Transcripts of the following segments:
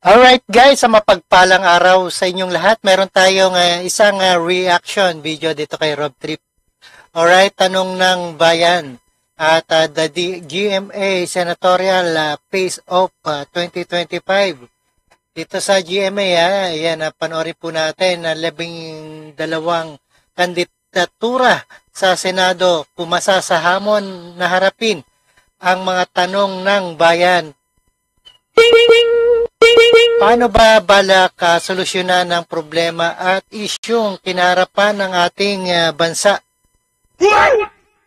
Alright guys, sa mapagpalang araw sa inyong lahat, meron tayong isang reaction video dito kay Rob Trip. Alright, tanong ng bayan at the GMA Senatorial Face-Off 2025. Dito sa GMA, ayan, panoorin po natin na 12 kandidatura sa Senado pumasa sa hamon na harapin ang mga tanong ng bayan. Paano ba balak solusyonan ang problema at isyung kinaharapan ng ating bansa?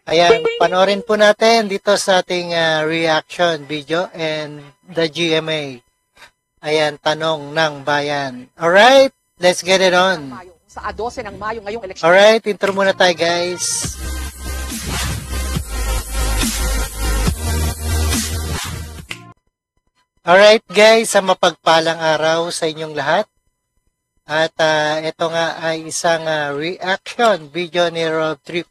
Ayan, panoorin po natin dito sa ating reaction video and the GMA. Ayan, tanong ng bayan. Alright, let's get it on. Sa 12 ng Mayo ngayong eleksyon. Alright, intro muna tayo guys. Alright guys, sa mapagpalang araw sa inyong lahat. At ito nga ay isang reaction video ni Rob Trip.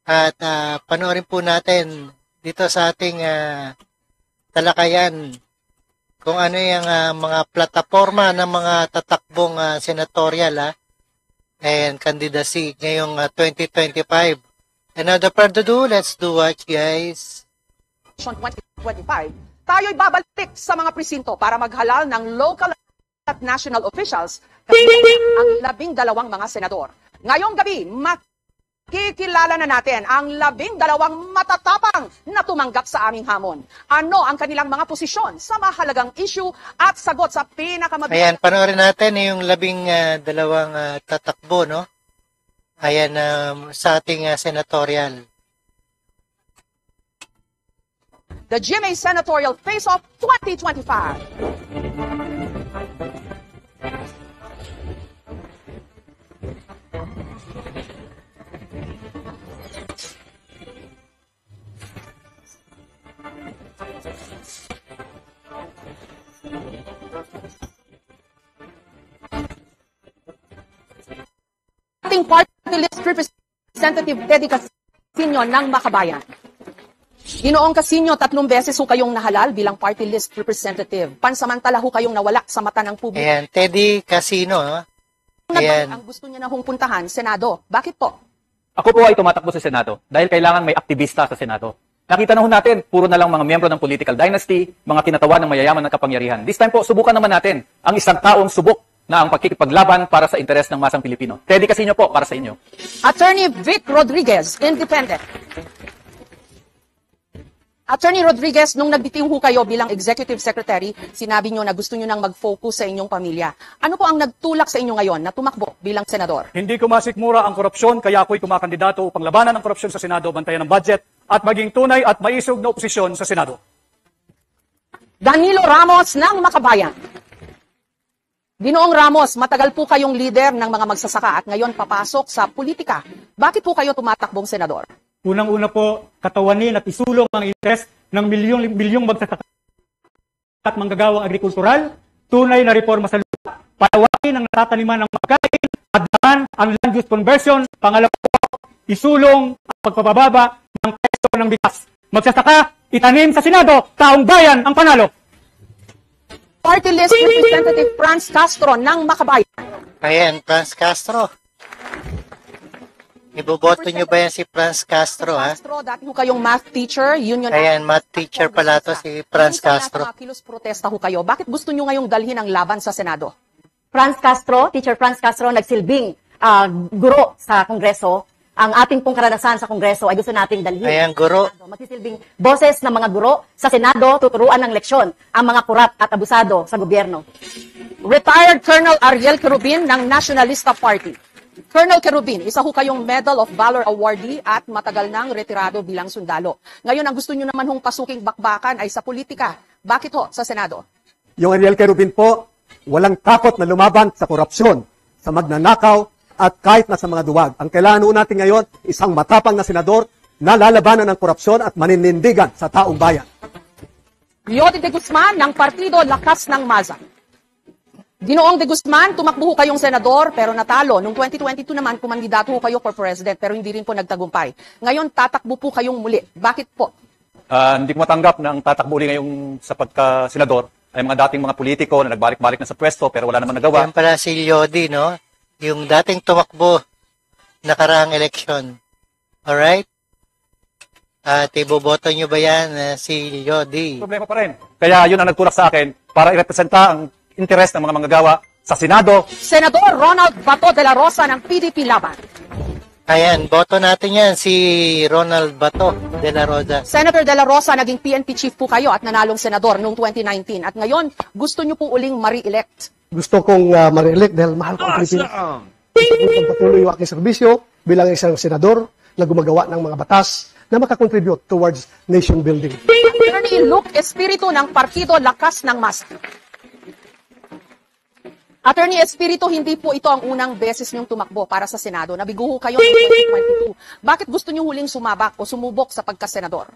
At panoorin po natin dito sa ating talakayan kung ano yung mga plataforma ng mga tatakbong senatorial and candidacy ngayong 2025. And without further ado, let's do watch guys. 2025. Tayo'y babalik sa mga presinto para maghalal ng local at national officials ang 12 mga senador. Ngayong gabi, makikilala na natin ang 12 matatapang na tumanggap sa aming hamon. Ano ang kanilang mga posisyon sa mahalagang issue at sagot sa pinakamabigat. Ayan, panoorin natin yung 12 tatakbo, no? Ayan, sa ating senatorial. The GMA Senatorial Face-Off 2025. Ating party list representative Teddy Casino ng Makabayan. Ginoong Casino, 3 beses ho kayong nahalal bilang party list representative. Pansamantala ho kayong nawala sa mata ng publiko. Ayan, Teddy Casino. Ayan. Ang gusto niya na hong puntahan, Senado. Bakit po? Ako po ay tumatakbo sa Senado dahil kailangan may aktivista sa Senado. Nakita na ho natin, puro na lang mga miyembro ng political dynasty, mga kinatawan ng mayayaman ng kapangyarihan. This time po, subukan naman natin ang isang taong subok na ang pagkikipaglaban para sa interes ng masang Pilipino. Teddy Casino po, para sa inyo. Attorney Vic Rodriguez, Independent. Attorney Rodriguez, nung nagbitiw ho kayo bilang Executive Secretary, sinabi nyo na gusto nyo nang mag-focus sa inyong pamilya. Ano po ang nagtulak sa inyo ngayon na tumakbo bilang senador? Hindi ko masikmura ang korupsyon, kaya ako'y kumakandidato upang labanan ang korupsyon sa Senado, bantayan ang budget, at maging tunay at maisog na oposisyon sa Senado. Danilo Ramos ng Makabayan. Ginoong Ramos, matagal po kayong leader ng mga magsasaka at ngayon papasok sa politika. Bakit po kayo tumatakbong senador? Unang-una po, katawanin at isulong ang interes ng milyong magsasaka at manggagawang agrikultural, tunay na reforma sa lupa, palawakin ang natataniman ng pagkain, adaan ang land use conversion, pangalawa po, isulong ang pagpapababa ng presyo ng bigas. Magsasaka, itanim sa Senado, taong bayan ang panalo. Party list representative Franz Castro ng Makabayan. Ayan, Franz Castro. Iboboto nyo ba yan si Franz Castro, ha? Castro, dati ho kayong math teacher, union. Ayan, math teacher pala to si Franz Castro. Kilos protesta ho kayo. Bakit gusto nyo ngayong dalhin ang laban sa Senado? Franz Castro, Teacher Franz Castro, nagsilbing guro sa Kongreso. Ang ating pong karanasan sa Kongreso ay gusto nating dalhin. Ayan, guro. Magsisilbing boses ng mga guro sa Senado, tuturuan ng leksyon ang mga kurat at abusado sa gobyerno. Retired Colonel Ariel Querubin ng Nationalista Party. Colonel Querubin, isa ho kayong Medal of Valor awardee at matagal nang retirado bilang sundalo. Ngayon, ang gusto nyo naman hong pasuking bakbakan ay sa politika. Bakit ho sa Senado? Yung Ariel Querubin po, walang takot na lumaban sa korupsyon, sa magnanakaw, at kahit na sa mga duwag. Ang kailangan natin ngayon, isang matapang na senador na lalabanan ng korupsyon at maninindigan sa taong bayan. Yodi de Guzman ng Partido Lakas ng Maza. Ginoong de Guzman, tumakbo ho kayong senador pero natalo. Noong 2022 naman, kumandidato ho kayo for president pero hindi rin po nagtagumpay. Ngayon, tatakbo po kayong muli. Bakit po? Hindi ko matanggap na ang tatakbo ulit ngayong sa pagka-senador ay mga dating mga politiko na nagbalik-balik na sa pwesto pero wala naman nagawa. Yan pala si Lodi, no? Yung dating tumakbo nakaraang eleksyon. Alright? At iboboto nyo ba yan, si Lodi? Problema pa rin. Kaya yun ang nagtulak sa akin para irepresenta ang interes ng mga manggagawa sa Senado. Senador Ronald Bato de la Rosa ng PDP Laban. Ayan, boto natin yan, si Ronald Bato de la Rosa. Senator de la Rosa, naging PNP chief po kayo at nanalong senador noong 2019. At ngayon, gusto nyo po uling ma-re-elect. Gusto kong ma-re-elect dahil mahal ko ang Pilipinas. Gusto kong pagpatuloy yung aking serbisyo bilang isang senador na gumagawa ng mga batas na makakontribute towards nation building. Attorney Luke Espiritu ng Partido Lakas ng Mas. Attorney Espiritu, hindi po ito ang unang beses niyong tumakbo para sa Senado. Nabiguho kayo noong 2022. Bakit gusto niyo huling sumabak o sumubok sa pagkasenador?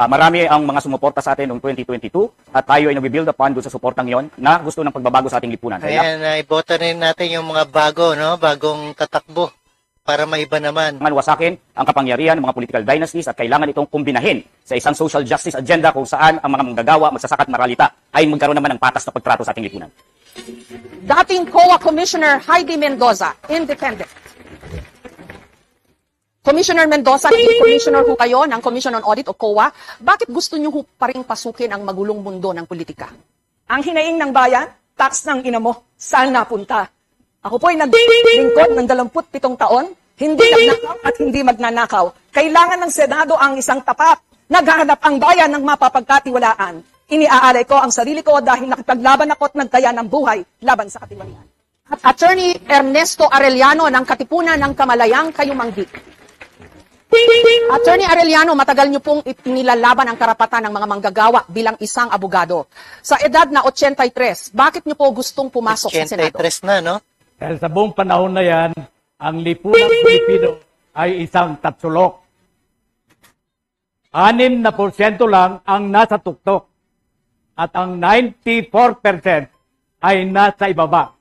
Marami ang mga sumuporta sa atin noong 2022 at tayo ay nag-build upon doon sa suportang yon na gusto ng pagbabago sa ating lipunan. Ayan, iboto rin natin yung mga bago, no? Bagong tatakbo para maiba naman. Wasakin ang kapangyarihan ng mga political dynasties at kailangan itong kumbinahin sa isang social justice agenda kung saan ang mga manggagawa, magsasakat maralita ay magkaroon naman ng patas na pagtrato sa ating lipunan. Dating COA Commissioner Heidi Mendoza, independent. Commissioner Mendoza, naging commissioner ho kayo ng Commission on Audit o COA. Bakit gusto niyo ho pa rin pasukin ang magulong mundo ng politika? Ang hinaing ng bayan, tax ng ina mo, saan napunta? Ako po'y naglingkod ng 27 taon, hindi nagnakaw at hindi magnanakaw. Kailangan ng Senado ang isang tapat. Naghahanap ang bayan ng mapapagkatiwalaan. Iniaalay ko ang sarili ko dahil nakipaglaban ako at nagtaya ng buhay laban sa katiwalian. At Attorney Ernesto Arellano ng Katipunan ng Kamalayang Kayumanggi. Attorney Arellano, matagal niyo pong inilalaban ang karapatan ng mga manggagawa bilang isang abogado. Sa edad na 83, bakit niyo po gustong pumasok sa Senado? 83 na, no? Dahil sa buong panahon na yan, ang lipunang Pilipino ay isang tatsulok. 6% lang ang nasa tuktok at ang 94% ay nasa ibaba.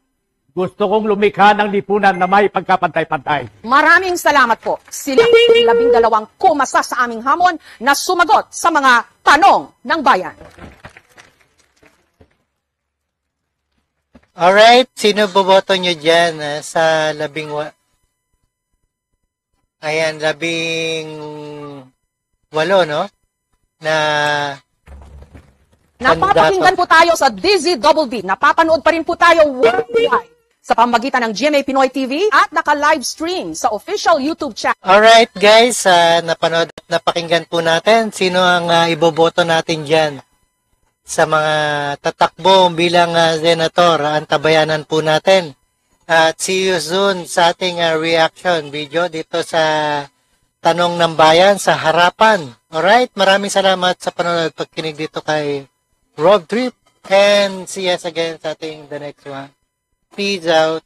Gusto kong lumikha ng lipunan na may pagkapantay-pantay. Maraming salamat po. Sila ang 12 kumasa sa aming hamon na sumagot sa mga tanong ng bayan. Alright, sino boboto nyo dyan sa Ayan, 18, no? Na napapakinggan po tayo sa DZDD. Napapanood pa rin po tayo worldwide sa pamagitan ng GMA Pinoy TV at naka-live stream sa official YouTube channel. Alright guys, napanood at napakinggan po natin sino ang iboboto natin dyan sa mga tatakbo bilang senator. Antabayanan po natin. At see you soon sa ating reaction video dito sa Tanong ng Bayan sa Harapan. Alright, maraming salamat sa panonood pagkinig dito kay Rob Trip. And see us again sa ating the next one. Peace out.